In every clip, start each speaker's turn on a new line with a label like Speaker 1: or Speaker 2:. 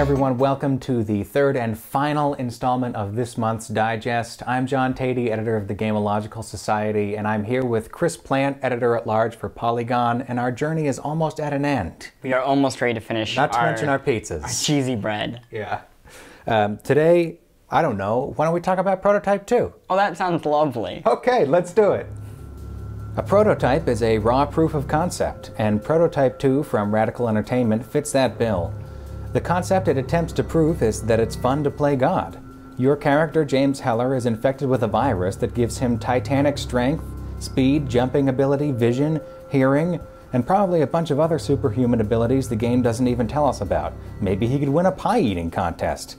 Speaker 1: everyone, welcome to the third and final installment of this month's Digest. I'm John Tatey, editor of the Gameological Society, and I'm here with Chris Plant, editor-at-large for Polygon, and our journey is almost at an end.
Speaker 2: We are almost ready to finish
Speaker 1: Not to mention our pizzas.
Speaker 2: Our cheesy bread.
Speaker 1: Yeah. Today, I don't know, why don't we talk about Prototype 2?
Speaker 2: Oh, that sounds lovely.
Speaker 1: Okay, let's do it. A prototype is a raw proof of concept, and Prototype 2 from Radical Entertainment fits that bill. The concept it attempts to prove is that it's fun to play God. Your character, James Heller, is infected with a virus that gives him titanic strength, speed, jumping ability, vision, hearing, and probably a bunch of other superhuman abilities the game doesn't even tell us about. Maybe he could win a pie-eating contest.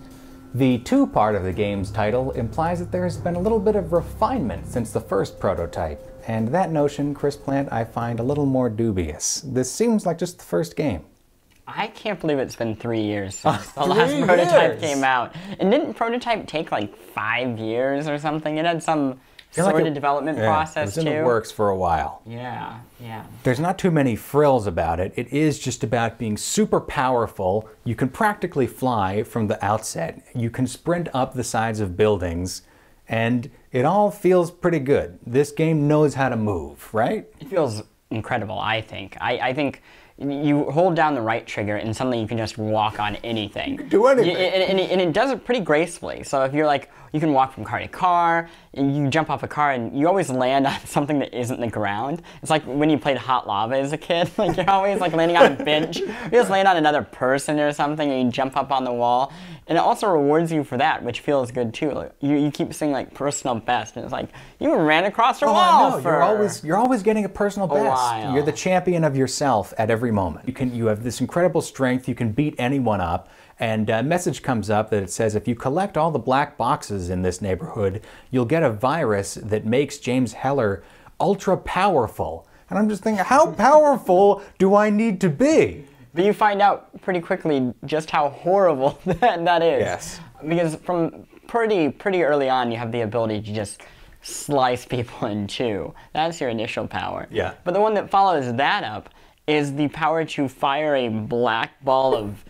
Speaker 1: The 2 part of the game's title implies that there has been a little bit of refinement since the first prototype, and that notion, Chris Plant, I find a little more dubious. This seems like just the first game.
Speaker 2: I can't believe it's been 3 years since the last Prototype came out. And didn't Prototype take like 5 years or something? It had some sort of development process too.
Speaker 1: It was in the works for a while.
Speaker 2: Yeah.
Speaker 1: There's not too many frills about it. It is just about being super powerful. You can practically fly from the outset. You can sprint up the sides of buildings, and it all feels pretty good. This game knows how to move, right?
Speaker 2: It feels incredible, I think. I think you hold down the right trigger and suddenly you can just walk on anything.
Speaker 1: You can do anything.
Speaker 2: And it does it pretty gracefully. So if you're like, you can walk from car to car, and you jump off a car and you always land on something that isn't the ground. It's like when you played Hot Lava as a kid, like you're always like landing on a bench, you just land on another person or something, and you jump up on the wall. And it also rewards you for that, which feels good too. Like, you keep saying like personal best, and it's like, you ran across a wall for...
Speaker 1: You're always getting a personal best.
Speaker 2: While.
Speaker 1: You're the champion of yourself at every moment. You have this incredible strength, you can beat anyone up, and a message comes up that it says if you collect all the black boxes in this neighborhood, you'll get a virus that makes James Heller ultra powerful. And I'm just thinking, how powerful do I need to be?
Speaker 2: But you find out pretty quickly just how horrible that is.
Speaker 1: Yes.
Speaker 2: Because from pretty early on, you have the ability to just slice people in two. That's your initial power.
Speaker 1: Yeah.
Speaker 2: But the one that follows that up is the power to fire a black ball of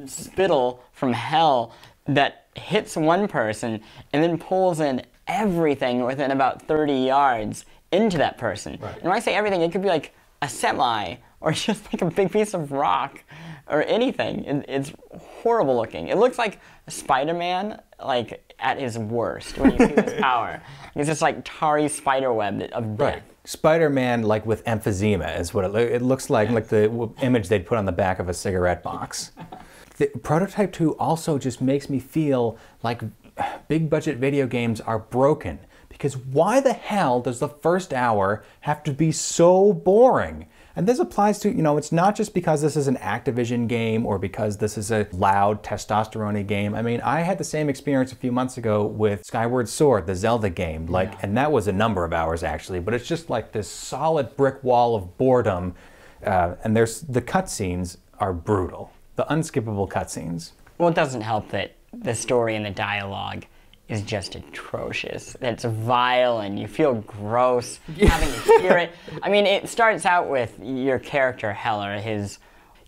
Speaker 2: spittle from hell that hits one person and then pulls in everything within about 30 yards into that person.
Speaker 1: Right.
Speaker 2: And when I say everything, it could be like a semi or just like a big piece of rock or anything. It's horrible looking. It looks like Spider-Man like at his worst when you see this power. It's just like tarry spiderweb of death.
Speaker 1: Right. Spider-Man, like with emphysema, is what it looks like, like the image they'd put on the back of a cigarette box. The Prototype 2 also just makes me feel like big budget video games are broken. Because why the hell does the first hour have to be so boring? And this applies to, it's not just because this is an Activision game or because this is a loud, testosterone-y game. I mean, I had the same experience a few months ago with Skyward Sword, the Zelda game. And that was a number of hours, actually. But it's just like this solid brick wall of boredom. And the cutscenes are brutal. The unskippable cutscenes.
Speaker 2: Well, it doesn't help that the story and the dialogue is just atrocious. It's vile and you feel gross having to hear it. I mean, it starts out with your character, Heller,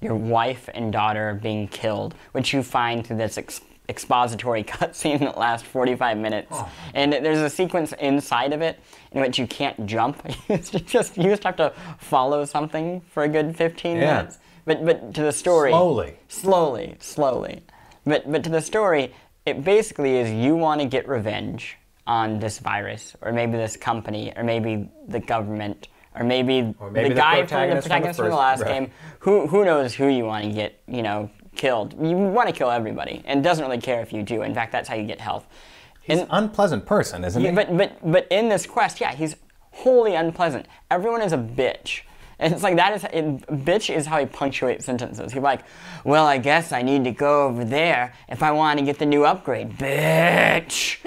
Speaker 2: your wife and daughter being killed, which you find through this expository cutscene that lasts 45 minutes. Oh. And there's a sequence inside of it in which you can't jump. You just have to follow something for a good 15 minutes. But to the story... Slowly. But to the story... It basically is you want to get revenge on this virus, or maybe this company, or maybe the government, or maybe the guy from the protagonist from the last game. Who knows who you want to get, killed. You want to kill everybody, and doesn't really care if you do. In fact, that's how you get health.
Speaker 1: He's an unpleasant person, isn't he?
Speaker 2: But in this quest, yeah, he's wholly unpleasant. Everyone is a bitch. And it's like, bitch is how he punctuates sentences. He's like, well, I guess I need to go over there if I want to get the new upgrade. Bitch!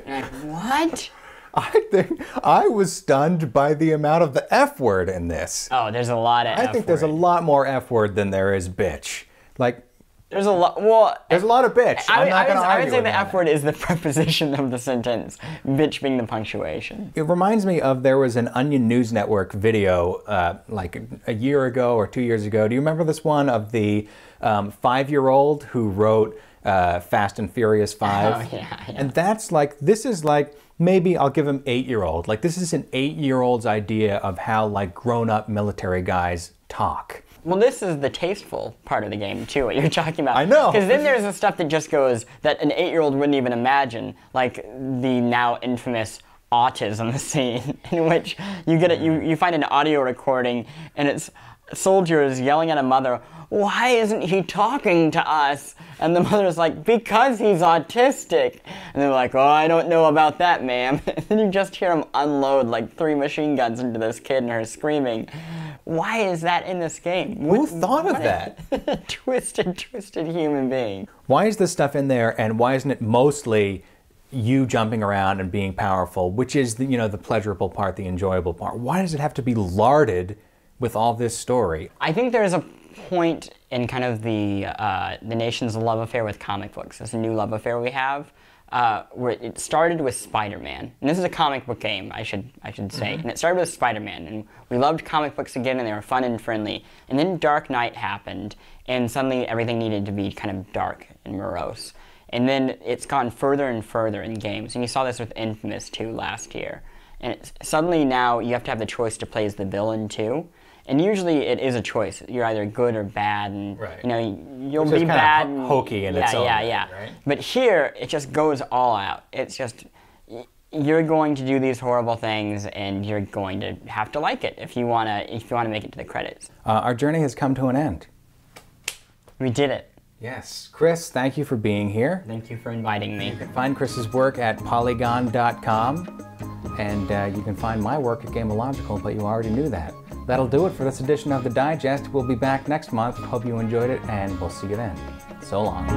Speaker 2: And I'm like, what?
Speaker 1: I think I was stunned by the amount of the F word in this.
Speaker 2: Oh, there's a lot of F word.
Speaker 1: I think there's a lot more F word than there is bitch. Like,
Speaker 2: There's a lot. Well,
Speaker 1: there's a lot of bitch.
Speaker 2: I would say the F word is the preposition of the sentence, bitch being the punctuation.
Speaker 1: It reminds me of, there was an Onion News Network video like a year ago or 2 years ago. Do you remember this one of the 5-year-old who wrote Fast and Furious 5?
Speaker 2: Oh, yeah.
Speaker 1: And that's like, this is like, maybe I'll give him 8-year-old. Like, this is an 8-year-old's idea of how like grown-up military guys talk.
Speaker 2: Well, this is the tasteful part of the game, too, what you're talking about.
Speaker 1: I know.
Speaker 2: Because then there's the stuff that just goes, that an 8-year-old wouldn't even imagine, like the now infamous autism scene, in which you find an audio recording, and it's soldiers yelling at a mother, "Why isn't he talking to us?" And the mother's like, "Because he's autistic." And they're like, "Oh, I don't know about that, ma'am." And then you just hear him unload like 3 machine guns into this kid and her screaming. Why is that in this game?
Speaker 1: Who thought of that?
Speaker 2: Twisted human being.
Speaker 1: Why is this stuff in there, and why isn't it mostly you jumping around and being powerful, which is the, the pleasurable part, the enjoyable part? Why does it have to be larded with all this story?
Speaker 2: I think there's a point in kind of the nation's love affair with comic books. It's a new love affair we have, where it started with Spider-Man. And this is a comic book game, I should say. And it started with Spider-Man, and we loved comic books again, and they were fun and friendly. And then Dark Knight happened, and suddenly everything needed to be kind of dark and morose. And then it's gone further and further in games. And you saw this with Infamous 2 last year. And suddenly now you have to have the choice to play as the villain too. And usually it is a choice. You're either good or bad, and
Speaker 1: right.
Speaker 2: You'll be bad.
Speaker 1: Kind of hokey in its own.
Speaker 2: Yeah.
Speaker 1: Right?
Speaker 2: But here it just goes all out. It's just, you're going to do these horrible things, and you're going to have to like it if you wanna make it to the credits.
Speaker 1: Our journey has come to an end.
Speaker 2: We did it.
Speaker 1: Yes. Chris, thank you for being here.
Speaker 2: Thank you for inviting me.
Speaker 1: You can find Chris's work at polygon.com, and you can find my work at gameological, but you already knew that. That'll do it for this edition of The Digest. We'll be back next month. Hope you enjoyed it, and we'll see you then. So long.